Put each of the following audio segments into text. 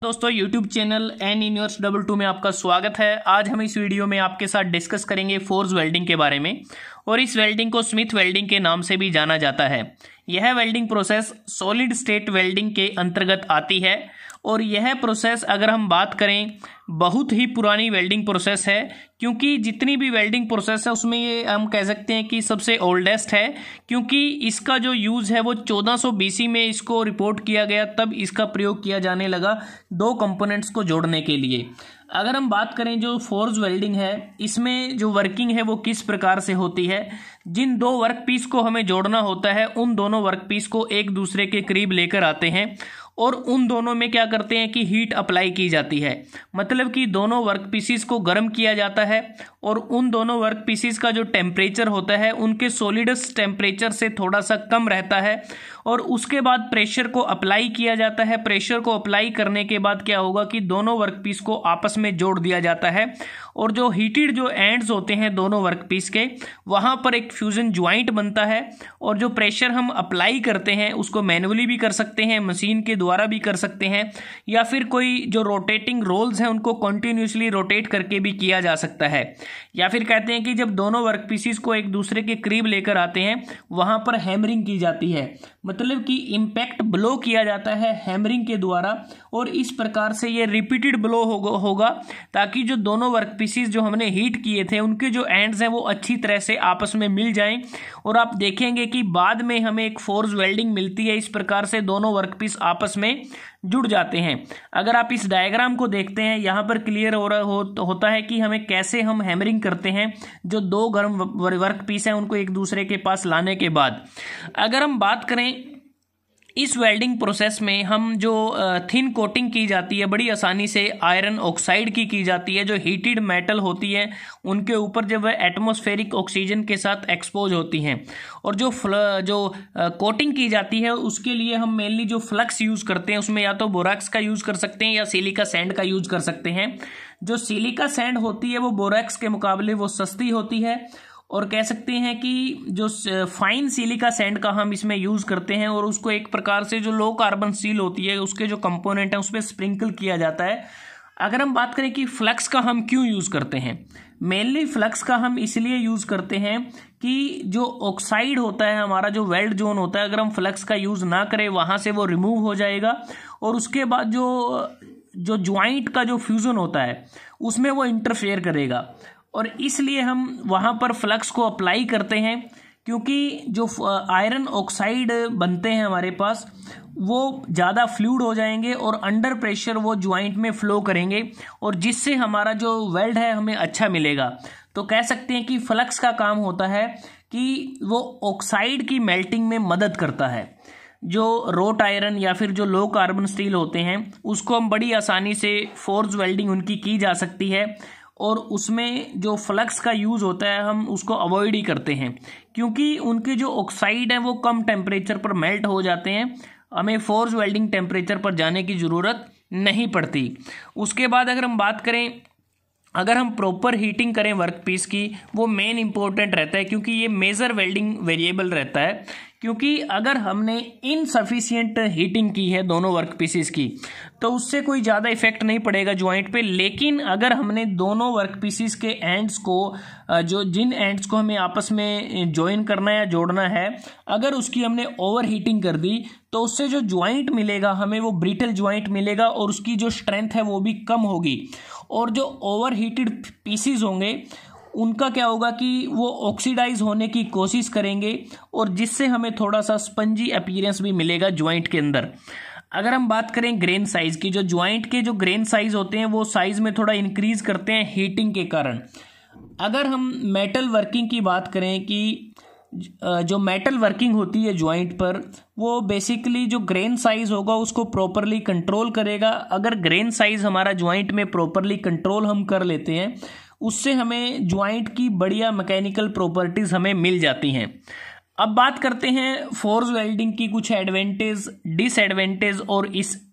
दोस्तों YouTube channel N universe 22 में आपका स्वागत है। आज हम इस वीडियो में आपके साथ डिस्कस करेंगे फोर्स वेल्डिंग के बारे में और इस वेल्डिंग को स्मिथ वेल्डिंग के नाम से भी जाना जाता है। यह welding process solid state welding के अंतर्गत आती है और यह प्रोसेस अगर हम बात करें बहुत ही पुरानी वेल्डिंग प्रोसेस है, क्योंकि जितनी भी वेल्डिंग प्रोसेस है उसमें ये हम कह सकते हैं कि सबसे ओल्डेस्ट है, क्योंकि इसका जो यूज़ है वो 1400 BC में इसको रिपोर्ट किया गया। तब इसका प्रयोग किया जाने लगा दो कंपोनेंट्स को जोड़ने के लिए। अगर हम बात करें जो फोर्स वेल्डिंग है, इसमें जो वर्किंग है वो किस प्रकार से होती है। जिन दो वर्क पीस को हमें जोड़ना होता है उन दोनों वर्क पीस को एक दूसरे के करीब लेकर आते हैं और उन दोनों में क्या करते हैं कि हीट अप्लाई की जाती है। मतलब कि दोनों वर्क पीसीस को गर्म किया जाता है और उन दोनों वर्क पीसीस का जो टेम्परेचर होता है उनके सॉलिडस टेम्परेचर से थोड़ा सा कम रहता है और उसके बाद प्रेशर को अप्लाई किया जाता है। प्रेशर को अप्लाई करने के बाद क्या होगा कि दोनों वर्क पीस को आपस में जोड़ दिया जाता है और जो हीटेड जो एंड्स होते हैं दोनों वर्क पीस के, वहाँ पर एक फ्यूजन ज्वाइंट बनता है और जो प्रेशर हम अप्लाई करते हैं उसको मैनुअली भी कर सकते हैं, मशीन के द्वारा भी कर सकते हैं, या फिर कोई जो रोटेटिंग रोल्स हैं उनको कंटिन्यूसली रोटेट करके भी किया जा सकता है। या फिर कहते हैं कि जब दोनों वर्क पीसीस को एक दूसरे के करीब लेकर आते हैं वहाँ पर हैमरिंग की जाती है, मतलब कि इम्पैक्ट ब्लो किया जाता है हैमरिंग के द्वारा और इस प्रकार से ये रिपीटेड ब्लो होगा ताकि जो दोनों वर्क पीसीस जो हमने हीट किए थे उनके जो एंड्स हैं वो अच्छी तरह से आपस में मिल जाएं और आप देखेंगे कि बाद में हमें एक फोर्स वेल्डिंग मिलती है। इस प्रकार से दोनों वर्क पीस आपस में जुड़ जाते हैं। अगर आप इस डायग्राम को देखते हैं यहाँ पर क्लियर होता है कि हमें कैसे हम हैमरिंग करते हैं जो दो गर्म वर्क पीस हैं उनको एक दूसरे के पास लाने के बाद। अगर हम बात करें इस वेल्डिंग प्रोसेस में हम जो थिन कोटिंग की जाती है बड़ी आसानी से आयरन ऑक्साइड की जाती है। जो हीटेड मेटल होती है उनके ऊपर जब वह एटमॉस्फेरिक ऑक्सीजन के साथ एक्सपोज होती हैं और जो कोटिंग की जाती है उसके लिए हम मेनली जो फ्लक्स यूज़ करते हैं उसमें या तो बोरैक्स का यूज़ कर सकते हैं या सिलिका सैंड का यूज़ कर सकते हैं। जो सिलिका सैंड होती है वो बोरैक्स के मुकाबले वो सस्ती होती है और कह सकते हैं कि जो फाइन सिलिका सैंड का हम इसमें यूज़ करते हैं और उसको एक प्रकार से जो लो कार्बन स्टील होती है उसके जो कंपोनेंट हैं उसमें स्प्रिंकल किया जाता है। अगर हम बात करें कि फ्लक्स का हम क्यों यूज़ करते हैं, मेनली फ्लक्स का हम इसलिए यूज़ करते हैं कि जो ऑक्साइड होता है हमारा जो वेल्ड जोन होता है, अगर हम फ्लक्स का यूज़ ना करें वहाँ से वो रिमूव हो जाएगा और उसके बाद जो ज्वाइंट का जो फ्यूज़न होता है उसमें वो इंटरफेयर करेगा और इसलिए हम वहाँ पर फ्लक्स को अप्लाई करते हैं। क्योंकि जो आयरन ऑक्साइड बनते हैं हमारे पास वो ज़्यादा फ्लूइड हो जाएंगे और अंडर प्रेशर वो ज्वाइंट में फ्लो करेंगे और जिससे हमारा जो वेल्ड है हमें अच्छा मिलेगा। तो कह सकते हैं कि फ्लक्स का काम होता है कि वो ऑक्साइड की मेल्टिंग में मदद करता है। जो रोट आयरन या फिर जो लो कार्बन स्टील होते हैं उसको हम बड़ी आसानी से फोर्स वेल्डिंग उनकी की जा सकती है और उसमें जो फ्लक्स का यूज़ होता है हम उसको अवॉइड ही करते हैं क्योंकि उनके जो ऑक्साइड हैं वो कम टेम्परेचर पर मेल्ट हो जाते हैं। हमें फोर्स वेल्डिंग टेम्परेचर पर जाने की ज़रूरत नहीं पड़ती। उसके बाद अगर हम बात करें, अगर हम प्रॉपर हीटिंग करें वर्क पीस की, वो मेन इंपॉर्टेंट रहता है क्योंकि ये मेजर वेल्डिंग वेरिएबल रहता है। क्योंकि अगर हमने इनसफिशिएंट हीटिंग की है दोनों वर्क पीसेस की तो उससे कोई ज़्यादा इफेक्ट नहीं पड़ेगा ज्वाइंट पे, लेकिन अगर हमने दोनों वर्क पीसेस के एंड्स को जिन एंड्स को हमें आपस में ज्वाइन करना है या जोड़ना है, अगर उसकी हमने ओवर हीटिंग कर दी तो उससे जो ज्वाइंट मिलेगा हमें वो ब्रिटल ज्वाइंट मिलेगा और उसकी जो स्ट्रेंथ है वो भी कम होगी और जो ओवर हीटेड पीसीज होंगे उनका क्या होगा कि वो ऑक्सीडाइज होने की कोशिश करेंगे और जिससे हमें थोड़ा सा स्पंजी अपीयरेंस भी मिलेगा ज्वाइंट के अंदर। अगर हम बात करें ग्रेन साइज की, जो ज्वाइंट के जो ग्रेन साइज होते हैं वो साइज में थोड़ा इंक्रीज करते हैं हीटिंग के कारण। अगर हम मेटल वर्किंग की बात करें कि जो मेटल वर्किंग होती है ज्वाइंट पर वो बेसिकली जो ग्रेन साइज होगा उसको प्रॉपरली कंट्रोल करेगा। अगर ग्रेन साइज हमारा ज्वाइंट में प्रॉपरली कंट्रोल हम कर लेते हैं उससे हमें ज्वाइंट की बढ़िया मैकेनिकल प्रॉपर्टीज हमें मिल जाती हैं। अब बात करते हैं फोर्स वेल्डिंग की कुछ एडवांटेज, डिसएडवांटेज और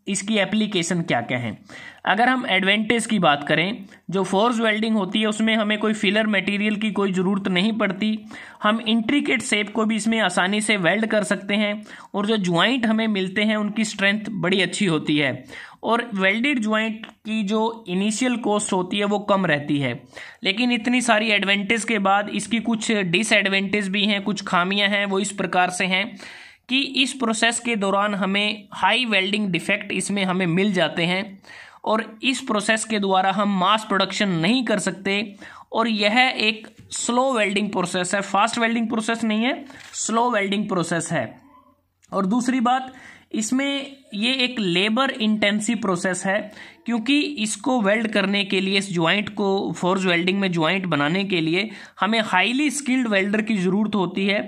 इसकी एप्लीकेशन क्या क्या है। अगर हम एडवांटेज की बात करें, जो फोर्स वेल्डिंग होती है उसमें हमें कोई फिलर मटेरियल की कोई ज़रूरत नहीं पड़ती। हम इंट्रिकेट शेप को भी इसमें आसानी से वेल्ड कर सकते हैं और जो ज्वाइंट हमें मिलते हैं उनकी स्ट्रेंथ बड़ी अच्छी होती है और वेल्डेड ज्वाइंट की जो इनिशियल कॉस्ट होती है वो कम रहती है। लेकिन इतनी सारी एडवांटेज के बाद इसकी कुछ डिसएडवांटेज भी हैं, कुछ खामियां हैं। वो इस प्रकार से हैं कि इस प्रोसेस के दौरान हमें हाई वेल्डिंग डिफेक्ट इसमें हमें मिल जाते हैं और इस प्रोसेस के द्वारा हम मास प्रोडक्शन नहीं कर सकते और यह एक स्लो वेल्डिंग प्रोसेस है, फास्ट वेल्डिंग प्रोसेस नहीं है, स्लो वेल्डिंग प्रोसेस है। और दूसरी बात, इसमें ये एक लेबर इंटेंसिव प्रोसेस है क्योंकि इसको वेल्ड करने के लिए, इस ज्वाइंट को फोर्स वेल्डिंग में ज्वाइंट बनाने के लिए हमें हाईली स्किल्ड वेल्डर की ज़रूरत होती है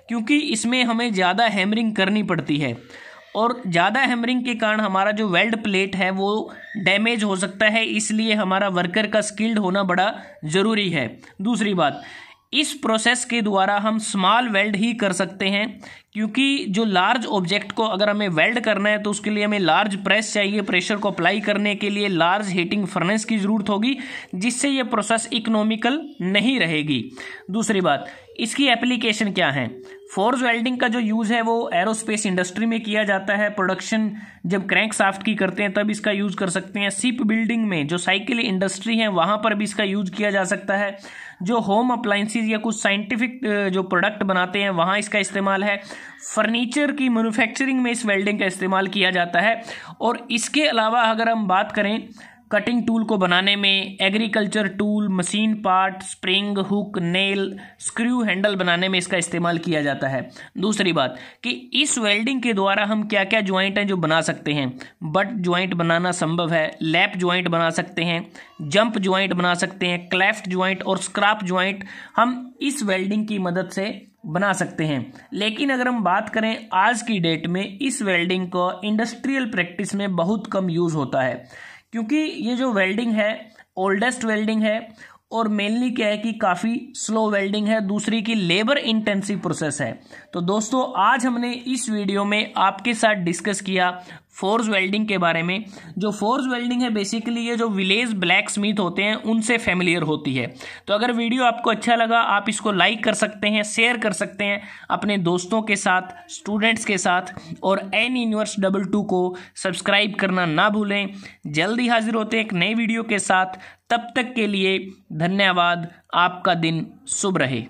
क्योंकि इसमें हमें ज़्यादा हैमरिंग करनी पड़ती है और ज़्यादा हैमरिंग के कारण हमारा जो वेल्ड प्लेट है वो डैमेज हो सकता है, इसलिए हमारा वर्कर का स्किल्ड होना बड़ा ज़रूरी है। दूसरी बात, इस प्रोसेस के द्वारा हम स्मॉल वेल्ड ही कर सकते हैं क्योंकि जो लार्ज ऑब्जेक्ट को अगर हमें वेल्ड करना है तो उसके लिए हमें लार्ज प्रेस चाहिए, प्रेशर को अप्लाई करने के लिए लार्ज हीटिंग फर्नेस की ज़रूरत होगी, जिससे ये प्रोसेस इकोनॉमिकल नहीं रहेगी। दूसरी बात, इसकी एप्लीकेशन क्या है? फोर्स वेल्डिंग का जो यूज़ है वो एरोस्पेस इंडस्ट्री में किया जाता है। प्रोडक्शन जब क्रैंक शाफ्ट की करते हैं तब इसका यूज़ कर सकते हैं। शिप बिल्डिंग में जो साइकिल इंडस्ट्री है वहाँ पर भी इसका यूज़ किया जा सकता है। जो होम अप्लायंसेस या कुछ साइंटिफिक जो प्रोडक्ट बनाते हैं वहाँ इसका इस्तेमाल है। फर्नीचर की मैन्युफैक्चरिंग में इस वेल्डिंग का इस्तेमाल किया जाता है। और इसके अलावा अगर हम बात करें कटिंग टूल को बनाने में, agriculture tool, machine part, spring, hook, nail, screw handle बनाने में इसका इस्तेमाल किया जाता है। दूसरी बात कि इस वेल्डिंग के द्वारा हम क्या क्या ज्वाइंट हैं जो बना सकते हैं। बट ज्वाइंट बनाना संभव है, लैप ज्वाइंट बना सकते हैं, जंप ज्वाइंट बना सकते हैं, क्लेफ्ट ज्वाइंट और स्क्रैप ज्वाइंट हम इस वेल्डिंग की मदद से बना सकते हैं। लेकिन अगर हम बात करें आज की डेट में, इस वेल्डिंग को इंडस्ट्रियल प्रैक्टिस में बहुत कम यूज़ होता है क्योंकि ये जो वेल्डिंग है ओल्डेस्ट वेल्डिंग है और मेनली क्या है कि काफ़ी स्लो वेल्डिंग है। दूसरी की लेबर इंटेंसिव प्रोसेस है। तो दोस्तों, आज हमने इस वीडियो में आपके साथ डिस्कस किया फोर्स वेल्डिंग के बारे में। जो फोर्स वेल्डिंग है बेसिकली ये जो विलेज ब्लैक स्मिथ होते हैं उनसे फेमिलियर होती है। तो अगर वीडियो आपको अच्छा लगा आप इसको लाइक कर सकते हैं, शेयर कर सकते हैं अपने दोस्तों के साथ, स्टूडेंट्स के साथ, और NUnivers22 को सब्सक्राइब करना ना भूलें। जल्दी हाजिर होते हैं एक नए वीडियो के साथ। तब तक के लिए धन्यवाद। आपका दिन शुभ रहे।